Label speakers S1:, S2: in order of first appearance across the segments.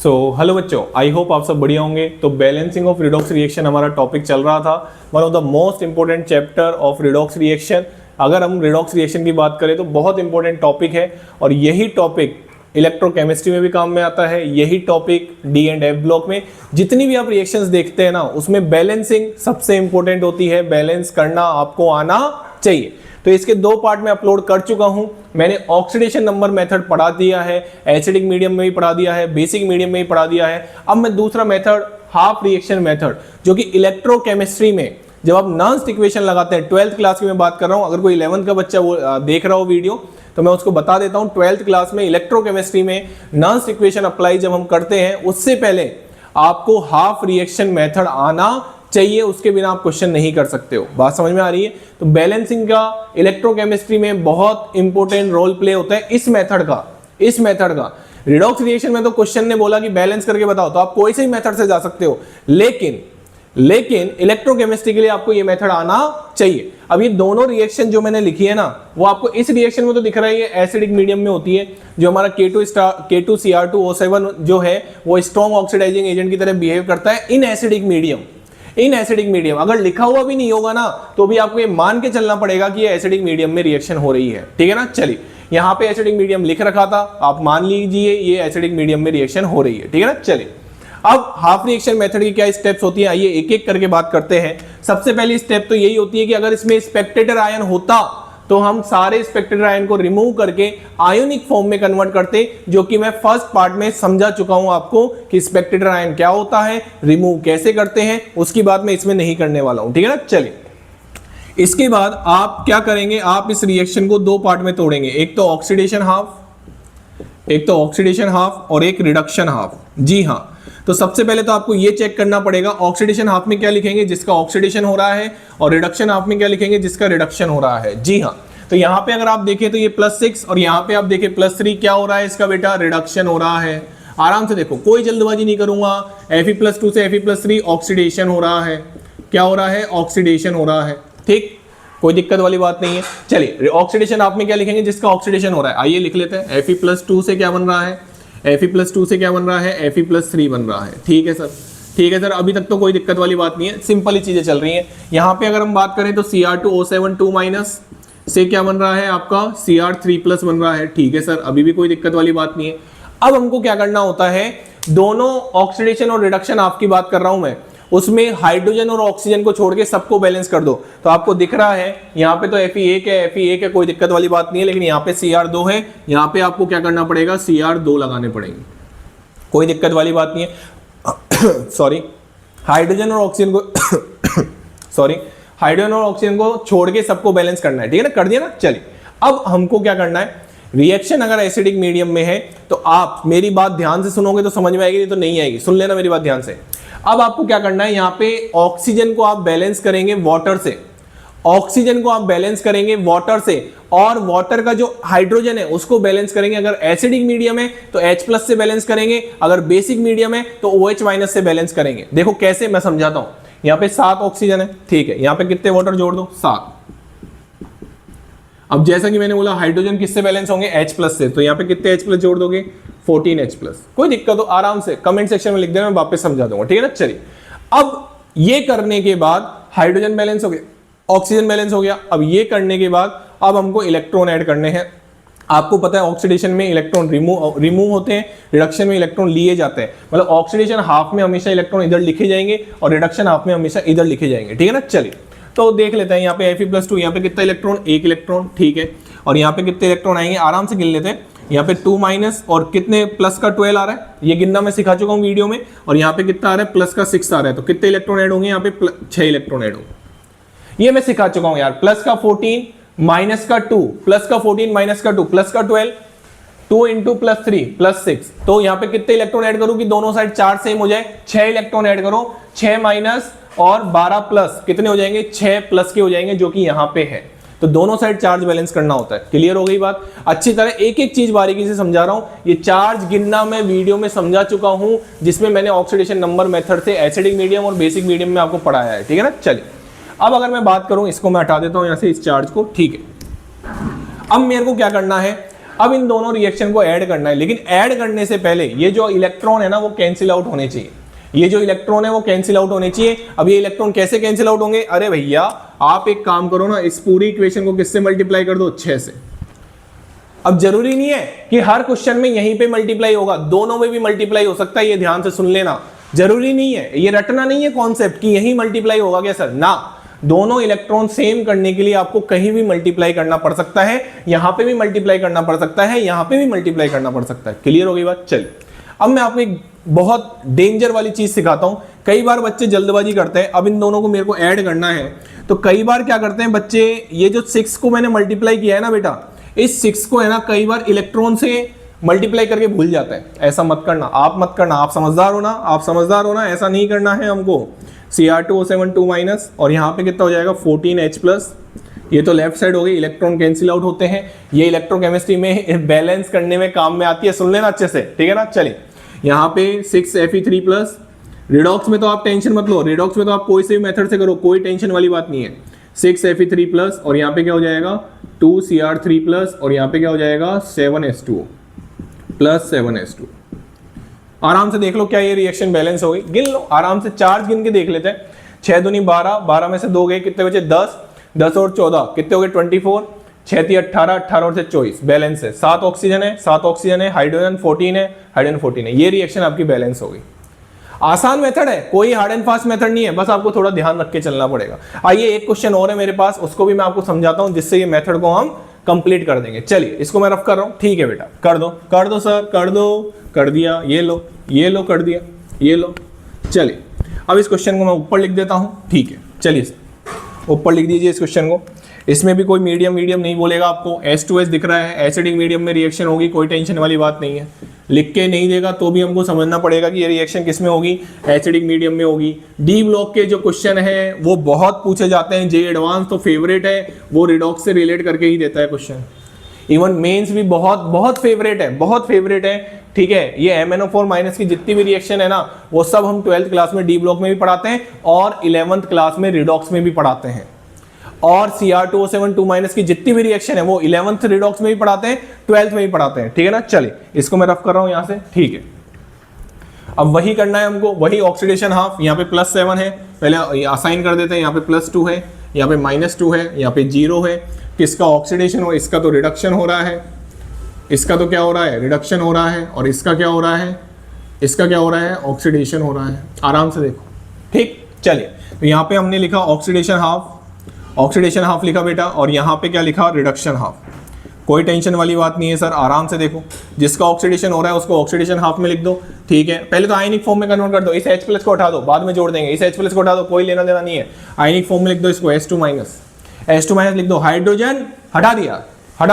S1: Hello बच्चों, I hope आप सब बढ़िया होंगे। तो बैलेंसिंग ऑफ रिडॉक्स रिएक्शन हमारा टॉपिक चल रहा था। One of the most important chapter of redox reaction. अगर हम रिडॉक्स रिएक्शन की बात करें तो बहुत इंपॉर्टेंट टॉपिक है और यही टॉपिक इलेक्ट्रोकेमिस्ट्री में भी काम में आता है। यही topic D and F block में जितनी भी आप रिएक्शंस देखते हैं ना, उसमें बैलेंसिंग सबसे इंपॉर्टेंट होती है। बैलेंस करना आपको आना चाहिए। तो इसके दो पार्ट में अपलोड कर चुका हूं। मैंने ऑक्सीडेशन नंबर मेथड पढ़ा दिया है, एसिडिक मीडियम में भी पढ़ा दिया है, बेसिक मीडियम में भी पढ़ा दिया है। अब मैं दूसरा मेथड हाफ रिएक्शन मेथड, जो कि इलेक्ट्रोकेमिस्ट्री में जब आप नॉन इक्वेशन लगाते हैं, 12th क्लास की मैं बात कर रहा हूं। अगर कोई 11th का बच्चा वो देख रहा हो वीडियो तो मैं उसको बता देता हूं। 12th क्लास में इलेक्ट्रोकेमिस्ट्री में नॉन इक्वेशन अप्लाई जब हम करते हैं, उससे पहले आपको हाफ रिएक्शन मेथड आना चाहिए। उसके बिना आप क्वेश्चन नहीं कर सकते हो। बात समझ में आ रही है? तो बैलेंसिंग का इलेक्ट्रोकेमिस्ट्री में बहुत इंपॉर्टेंट रोल प्ले होता है इस मेथड का। रिडॉक्स रिएक्शन में तो क्वेश्चन ने बोला कि बैलेंस करके बताओ, तो आप कोई से भी मेथड से जा सकते हो, लेकिन इलेक्ट्रोकेमिस्ट्री के लिए आपको ये मेथड आना चाहिए। अब ये दोनों रिएक्शन जो मैंने लिखी है ना, वो आपको इस रिएक्शन में तो दिख रहा है, ये एसिडिक मीडियम में होती है। जो हमारा K2Cr2O7 जो है वो स्ट्रॉन्ग ऑक्सीडाइजिंग एजेंट की तरह बिहेव करता है इन एसिडिक मीडियम। अगर लिखा हुआ भी नहीं होगा ना, तो भी आपको ये मान के चलना पड़ेगा कि ये एसिडिक मीडियम में रिएक्शन हो रही है। ठीक है ना? चलिए, यहाँ पे एसिडिक मीडियम लिख रखा था, आप मान लीजिए ये एसिडिक मीडियम में रिएक्शन हो रही है। ठीक है ना? चलिए, अब हाफ रिएक्शन मेथड की क्या स्टेप्स होती है, आइए एक एक करके बात करते हैं। सबसे पहली स्टेप तो यही होती है कि अगर इसमें स्पेक्टेटर आयन होता तो हम सारे स्पेक्टेटर आयन को रिमूव करके आयोनिक फॉर्म में कन्वर्ट करते, जो कि मैं फर्स्ट पार्ट में समझा चुका हूं आपको कि स्पेक्टेटर आयन क्या होता है, रिमूव कैसे करते हैं। उसकी बात मैं इसमें नहीं करने वाला हूं। ठीक है ना? चलिए, इसके बाद आप क्या करेंगे, आप इस रिएक्शन को दो पार्ट में तोड़ेंगे। एक तो ऑक्सीडेशन हाफ और एक रिडक्शन हाफ। जी हाँ, तो सबसे पहले तो आपको ये चेक करना पड़ेगा ऑक्सीडेशन हाफ में क्या लिखेंगे, जिसका ऑक्सीडेशन हो रहा है, और रिडक्शन हाफ में क्या लिखेंगे, जिसका रिडक्शन हो रहा है। जी हाँ, तो यहां पे अगर आप देखें तो ये +6 और यहां पे आप देखें +3, क्या हो रहा है इसका बेटा, रिडक्शन हो रहा है। आराम से देखो, कोई जल्दबाजी नहीं करूंगा। Fe+2 से Fe+3 ऑक्सीडेशन हो रहा है। क्या हो रहा है? ऑक्सीडेशन हो रहा है। ठीक, कोई दिक्कत वाली बात नहीं है। चलिए, ऑक्सीडेशन हाफ में क्या लिखेंगे, जिसका ऑक्सीडेशन हो रहा है। आइए लिख लेते हैं। Fe+2 से क्या बन रहा है, Fe+2 से क्या बन रहा है, Fe+3 बन रहा है। ठीक है सर, अभी तक तो कोई दिक्कत वाली बात नहीं है, सिंपल ही चीजें चल रही हैं। यहाँ पे अगर हम बात करें तो Cr2O7 2- से क्या बन रहा है आपका, Cr3+ बन रहा है। ठीक है सर, अभी भी कोई दिक्कत वाली बात नहीं है। अब हमको क्या करना होता है, दोनों ऑक्सीडेशन और रिडक्शन आपकी बात कर रहा हूं मैं, उसमें हाइड्रोजन और ऑक्सीजन को छोड़ के सबको बैलेंस कर दो। तो आपको दिख रहा है यहाँ पे तो Fe1 है, कोई दिक्कत वाली बात नहीं है। लेकिन यहाँ पे Cr2 है, यहाँ पे आपको क्या करना पड़ेगा, Cr2 लगाने पड़ेंगे। कोई दिक्कत वाली बात नहीं है। सॉरी, हाइड्रोजन और ऑक्सीजन को छोड़ के सबको बैलेंस करना है। ठीक है ना? कर दिया ना? चलिए, अब हमको क्या करना है, रिएक्शन अगर एसिडिक मीडियम में है तो आप मेरी बात ध्यान से सुनोगे तो समझ में आएगी, नहीं तो नहीं आएगी। सुन लेना मेरी बात ध्यान से। अब आपको क्या करना है, यहाँ पे ऑक्सीजन को आप बैलेंस करेंगे वाटर से, और वाटर का जो हाइड्रोजन है उसको बैलेंस करेंगे। अगर एसिडिक मीडियम है तो H+ से बैलेंस करेंगे, अगर बेसिक मीडियम है तो OH- से बैलेंस करेंगे। देखो कैसे, मैं समझाता हूं। यहाँ पे 7 ऑक्सीजन है, ठीक है, यहाँ पे कितने वाटर जोड़ दो, 7। अब जैसा कि मैंने बोला, हाइड्रोजन किससे बैलेंस होंगे, H+ से, तो यहाँ पे कितने H+ जोड़ दोगे, 14H+। कोई दिक्कत हो आराम से कमेंट सेक्शन में लिख देना, मैं वापस समझा दूंगा। ठीक है ना? चलिए, अब ये करने के बाद हाइड्रोजन बैलेंस हो गया, ऑक्सीजन बैलेंस हो गया। अब ये करने के बाद अब हमको इलेक्ट्रॉन ऐड करने हैं। आपको पता है ऑक्सीडेशन में इलेक्ट्रॉन रिमूव होते हैं, रिडक्शन में इलेक्ट्रॉन लिए जाते हैं। मतलब ऑक्सीडेशन हाफ में हमेशा इलेक्ट्रॉन इधर लिखे जाएंगे और रिडक्शन हाफ में हमेशा इधर लिखे जाएंगे। ठीक है ना? चलिए, तो देख लेते हैं। यहाँ पे Fe+2, यहाँ पे कितना इलेक्ट्रॉन, 1 इलेक्ट्रॉन। ठीक है, और यहाँ पे कितने इलेक्ट्रॉन आएंगे, आराम से गिन लेते हैं। यहाँ पे 2- और कितने प्लस का 12 आ रहा है, ये गिनना मैं सिखा चुका हूँ वीडियो में। और यहाँ पे कितना आ रहा है, प्लस का 6 आ रहा है। तो कितने इलेक्ट्रॉन ऐड होंगे, यहाँ पे 6 इलेक्ट्रॉन ऐड होंगे। ये मैं सिखा चुका हूं यार। प्लस का 14 माइनस का 2, प्लस का 14 माइनस का 2, प्लस का 12, 2 × +3 +6। तो यहाँ पे कितने इलेक्ट्रॉन ऐड करूं कि दोनों साइड चार्ज सेम हो जाए, 6 इलेक्ट्रॉन ऐड करो। 6- और 12+ कितने हो जाएंगे, 6+ के हो जाएंगे, जो कि यहाँ पे है। तो दोनों साइड चार्ज बैलेंस करना होता है। क्लियर हो गई बात? अच्छी तरह एक एक चीज बारीकी से समझा रहा हूं। ये चार्ज गिनना मैं वीडियो में समझा चुका हूं, जिसमें मैंने ऑक्सीडेशन नंबर मेथड से एसिडिक मीडियम और बेसिक मीडियम में आपको पढ़ाया है। ठीक है ना? चलिए, अब अगर मैं बात करूं, इसको मैं हटा देता हूं यहां से, इस चार्ज को। ठीक है, अब मेरे को क्या करना है, अब इन दोनों रिएक्शन को ऐड करना है, लेकिन ऐड करने से पहले ये जो इलेक्ट्रॉन है ना वो कैंसिल आउट होने चाहिए, ये जो इलेक्ट्रॉन है वो कैंसिल आउट होने चाहिए। अब ये इलेक्ट्रॉन कैसे कैंसिल आउट होंगे? अरे भैया आप एक काम करो ना, इस पूरी इक्वेशन को किससे मल्टीप्लाई कर दो? 6 से। अब जरूरी नहीं है कि हर क्वेश्चन में यहीं पे मल्टीप्लाई होगा, दोनों में भी मल्टीप्लाई हो सकता है, ये ध्यान से सुन लेना। जरूरी नहीं है, ये रटना नहीं है कॉन्सेप्ट कि यहीं मल्टीप्लाई होगा क्या सर, ना, दोनों इलेक्ट्रॉन सेम करने के लिए आपको कहीं भी मल्टीप्लाई करना पड़ सकता है, यहां पे भी मल्टीप्लाई करना पड़ सकता है, यहां पे भी मल्टीप्लाई करना पड़ सकता है। क्लियर हो गई बात? चलिए अब मैं आपको एक बहुत डेंजर वाली चीज सिखाता हूं। कई बार बच्चे जल्दबाजी करते हैं, अब इन दोनों को मेरे को ऐड करना है, तो कई बार क्या करते हैं बच्चे, ये जो 6 को मैंने मल्टीप्लाई किया है ना बेटा, इस 6 को है ना कई बार इलेक्ट्रॉन से मल्टीप्लाई करके भूल जाता है। ऐसा मत करना, आप मत करना, आप समझदार हो ना, आप समझदार हो ना, ऐसा नहीं करना है हमको। Cr2O7 2 माइनस, और यहाँ पे कितना हो जाएगा 14H प्लस, ये तो लेफ्ट साइड हो गई, इलेक्ट्रॉन कैंसिल आउट होते हैं, ये इलेक्ट्रोकेमिस्ट्री में बैलेंस करने में काम में आती है, सुन लेना अच्छे से, ठीक है ना। चलिए यहाँ पे 6Fe3 प्लस, रिडॉक्स में तो आप टेंशन मत लो, रिडॉक्स में तो आप कोई से भी मेथड से करो, कोई टेंशन वाली बात नहीं है। 6Fe3 प्लस, और यहाँ पे क्या हो जाएगा 2Cr3 प्लस, और यहाँ पे क्या हो जाएगा 7H2O प्लस 7H2। आराम से देख लो क्या ये रिएक्शन बैलेंस हो गई, गिन लो आराम से, चार्ज गिन के देख लेते हैं। 6 दूनी 12, 12 में से 2 गए, कितने बचे 10, 10 और 14 कितने हो गए 24, 6 × 18, 18 और से 24, बैलेंस है। 7 ऑक्सीजन है, 7 ऑक्सीजन है, हाइड्रोजन 14 है, हाइड्रोजन 14 है, ये रिएक्शन आपकी बैलेंस हो गई। आसान मेथड है, कोई हार्ड एंड फास्ट मेथड नहीं है, बस आपको थोड़ा ध्यान रख के चलना पड़ेगा। आइए एक क्वेश्चन और है मेरे पास, उसको भी मैं आपको समझाता हूं, जिससे ये मेथड को हम कंप्लीट कर देंगे। चलिए इसको मैं रफ कर रहा हूं, ठीक है बेटा, कर दो सर, कर दो, कर दिया, ये लो कर दिया, ये लो। चलिए अब इस क्वेश्चन को मैं ऊपर लिख देता हूं, ठीक है, चलिए ऊपर लिख दीजिए इस क्वेश्चन को। इसमें भी कोई मीडियम नहीं बोलेगा आपको, H2S दिख रहा है, एसिडिक मीडियम में रिएक्शन होगी, कोई टेंशन वाली बात नहीं है। लिख के नहीं देगा तो भी हमको समझना पड़ेगा कि ये रिएक्शन किस में होगी, एसिडिक मीडियम में होगी। डी ब्लॉक के जो क्वेश्चन है वो बहुत पूछे जाते हैं, जे एडवांस तो फेवरेट है, वो रिडॉक्स से रिलेट करके ही देता है क्वेश्चन। इवन मेंस भी बहुत फेवरेट है, बहुत फेवरेट है, ठीक है। ये MnO4 माइनस की जितनी भी रिएक्शन है ना, वो सब हम 12th क्लास में डी ब्लॉक में भी पढ़ाते हैं, और 11th क्लास में रिडॉक्स में भी पढ़ाते हैं। और Cr2O7 2 माइनस की जितनी भी रिएक्शन है वो 11th रिडॉक्स में भी पढ़ाते हैं, 12th में भी पढ़ाते हैं, ठीक है ना। चलिए इसको मैं रफ कर रहा हूं यहां से, ठीक है। अब वही करना है हमको, वही ऑक्सीडेशन हाफ, यहाँ पे +7 है, पहले असाइन कर देते हैं, यहाँ पे +2 है, यहाँ पे -2 है, यहाँ पे 0 है। किसका ऑक्सीडेशन हो, इसका तो रिडक्शन हो रहा है, इसका तो क्या हो रहा है, रिडक्शन हो रहा है, और इसका क्या हो रहा है, इसका क्या हो रहा है, ऑक्सीडेशन हो रहा है। आराम से देखो, ठीक। चलिए तो यहाँ पे हमने लिखा ऑक्सीडेशन हाफ लिखा बेटा, और यहाँ पे क्या लिखा, रिडक्शन हाफ। कोई टेंशन वाली बात नहीं है सर, आराम से देखो, जिसका ऑक्सीडेशन हो रहा है उसको ऑक्सीडेशन हाफ में लिख दो, ठीक है। पहले तो आयनिक फॉर्म में कन्वर्ट कर दो, इस H+ को हटा दो, बाद में जोड़ देंगे, इस H+ को हटा दो, कोई लेना देना नहीं है, आयनिक फॉर्म में लिख दो इसको, H2- लिख दो, हाइड्रोजन हटा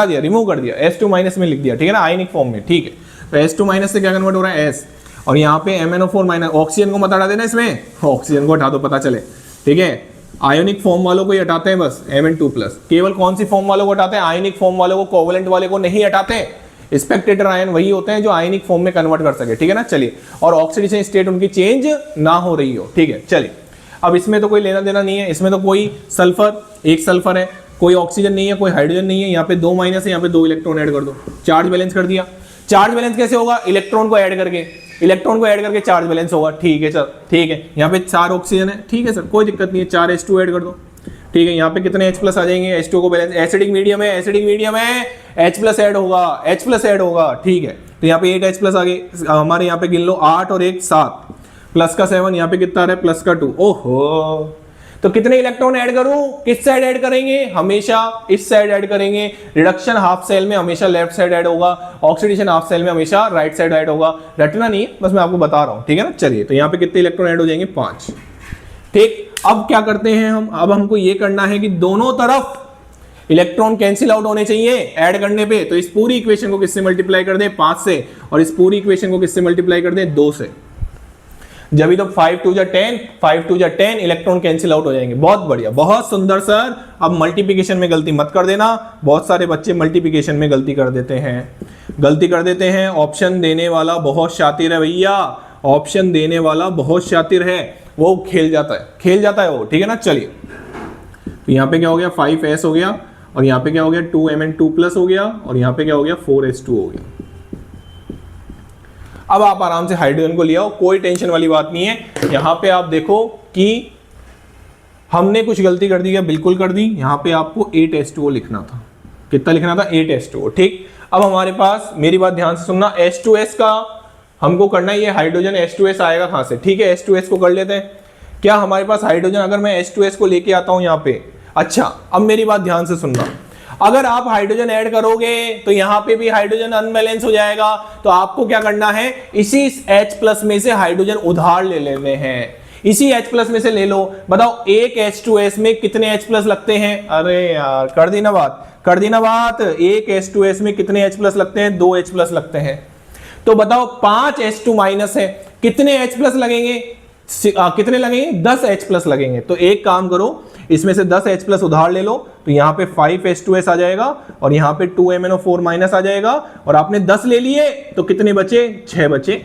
S1: दिया, रिमूव कर दिया, H2- में लिख दिया, ठीक है ना, आयनिक फॉर्म में, ठीक है। तो H2- से क्या कन्वर्ट हो रहा है, S, और यहाँ पे MnO4-, ऑक्सीजन को मत हटा देना, इसमें ऑक्सीजन को हटा दो, पता चले, ठीक है। आयोनिक फॉर्म वालों को ही हटाते हैं बस, Mn2+। केवल कौन सी फॉर्म वालों को हटाते हैं, आयनिक फॉर्म वालों को, कोवलेंट वाले को नहीं हटाते। स्पेक्टेटर आयन वही होते हैं जो आयनिक फॉर्म में कन्वर्ट कर सके, ठीक है ना। चलिए, और ऑक्सीडेशन स्टेट उनकी चेंज ना हो रही हो, ठीक है। चलिए अब इसमें तो कोई लेना देना नहीं है, इसमें तो कोई सल्फर, एक सल्फर है, कोई ऑक्सीजन नहीं है, कोई हाइड्रोजन नहीं है, यहाँ पे 2 माइनस है, यहाँ पे 2 इलेक्ट्रॉन ऐड कर दो, चार्ज बैलेंस कर दिया। चार्ज बैलेंस कैसे होगा, इलेक्ट्रॉन को ऐड करके चार्ज बैलेंस होगा, ठीक है सर, ठीक है। यहाँ पे 4 ऑक्सीजन है, ठीक है सर, कोई दिक्कत नहीं है, 4 H2 ऐड कर दो, ठीक है। यहाँ पे कितने H+ आ जाएंगे, H2 को बैलेंस, एसिडिक मीडियम है, H+ ऐड होगा, ठीक है। तो यहाँ पे 8 H+ आ गए हमारे, यहाँ पे गिन लो 8 और 1 7, प्लस का 7, यहाँ पे कितना आ रहा है, प्लस का 2, ओहो। तो कितने इलेक्ट्रॉन ऐड करूं, किस साइड ऐड करेंगे, हमेशा इस साइड ऐड करेंगे। रिडक्शन हाफ सेल में हमेशा लेफ्ट साइड ऐड होगा, ऑक्सीडेशन हाफ सेल में हमेशा राइट साइड ऐड होगा। रटना नहीं है, बस मैं आपको बता रहा हूं, ठीक है ना। चलिए तो यहाँ पे कितने इलेक्ट्रॉन ऐड हो जाएंगे, 5, ठीक। अब क्या करते हैं हम, अब हमको ये करना है कि दोनों तरफ इलेक्ट्रॉन कैंसिल आउट होने चाहिए ऐड करने पे। तो इस पूरी इक्वेशन को किससे मल्टीप्लाई कर दें, 5 से, और इस पूरी इक्वेशन को किससे मल्टीप्लाई कर दें, 2 से। जब भी तो 5 × 2 = 10, 5 × 2 = 10 इलेक्ट्रॉन कैंसिल आउट हो जाएंगे। बहुत बढ़िया, बहुत सुंदर सर। अब मल्टीप्लिकेशन में गलती मत कर देना, बहुत सारे बच्चे मल्टीप्लिकेशन में गलती कर देते हैं। ऑप्शन देने वाला बहुत शातिर है भैया, ऑप्शन देने वाला बहुत शातिर है, वो खेल जाता है वो, ठीक है ना। चलिए तो यहाँ पे क्या हो गया, 5S हो गया, और यहाँ पे क्या हो गया 2Mn2+ हो गया, और यहाँ पे क्या हो गया 4H2 हो गया। अब आप आराम से हाइड्रोजन को ले आओ, कोई टेंशन वाली बात नहीं है। यहाँ पे आप देखो कि हमने कुछ गलती कर दी क्या? बिल्कुल कर दी। यहाँ पे आपको 8H2O लिखना था। कितना लिखना था? 8H2O। ठीक, अब हमारे पास, मेरी बात ध्यान से सुनना, H2S का हमको करना है, ये हाइड्रोजन H2S आएगा कहाँ से? ठीक है, H2S को कर लेते हैं। क्या हमारे पास हाइड्रोजन, अगर मैं H2S को लेके आता हूं यहाँ पे, अच्छा अब मेरी बात ध्यान से सुनना, अगर आप हाइड्रोजन ऐड करोगे तो यहाँ पे भी हाइड्रोजन अनबैलेंस हो जाएगा। तो आपको क्या करना है, इसी H+ में से हाइड्रोजन उधार ले लेने हैं। इसी H+ में से ले लो। बताओ एक H2S में कितने H+ लगते हैं? अरे यार कर दी ना बात, कर दी ना बात। एक H2S में कितने H+ लगते हैं? 2 H+ लगते हैं। तो बताओ 5 H2- है, कितने H+ लगेंगे? कितने लगेंगे? 10 H+ लगेंगे। तो एक काम करो, इसमें से 10 H+ उधार ले लो, तो यहाँ पे 5 H2S आ जाएगा और यहाँ पे 2MnO4- आ जाएगा। और आपने 10 ले लिए तो कितने बचे? 6 बचे।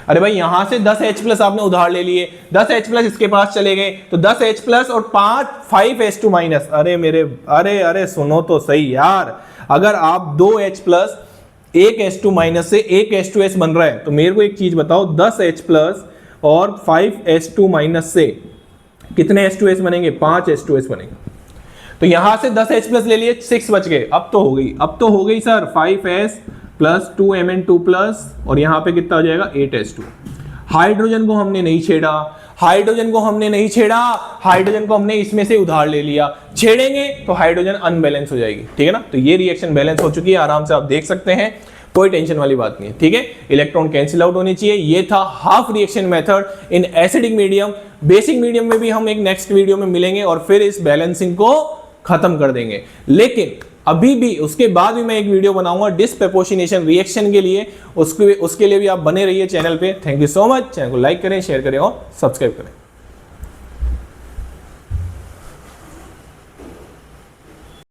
S1: अरे भाई यहां से 10 H+ आपने उधार ले लिए, 10 H+ इसके पास चले गए, तो 10 H+ और 5 H2-। अरे सुनो तो सही यार, अगर आप 2 H+, एक H2- से एक H2S बन रहा है, तो मेरे को एक चीज बताओ, 10 H+ और 5 H2- से कितने H2S बनेंगे? 5 H2S बनेंगे। तो यहां से 10 H+ ले लिए, 6 बच गए। अब तो हो गई सर 5S + 2Mn2+, और यहां पे कितना हो जाएगा? 8H2। हाइड्रोजन को हमने नहीं छेड़ा, हाइड्रोजन को हमने इसमें से उधार ले लिया। छेड़ेंगे तो हाइड्रोजन अनबैलेंस हो जाएगी, ठीक है ना। तो ये रिएक्शन बैलेंस हो चुकी है, आराम से आप देख सकते हैं, कोई टेंशन वाली बात नहीं है, ठीक है। इलेक्ट्रॉन कैंसिल आउट होनी चाहिए। ये था half reaction method in acidic medium. Basic medium में भी हम एक नेक्स्ट वीडियो में मिलेंगे और फिर इस बैलेंसिंग को खत्म कर देंगे। लेकिन अभी भी उसके बाद भी मैं एक वीडियो बनाऊंगा डिस्प्रपोर्शनेशन रिएक्शन के लिए, उसके लिए भी आप बने रहिए चैनल पे। Thank you so much. Channel को लाइक करें, शेयर करें और सब्सक्राइब करें।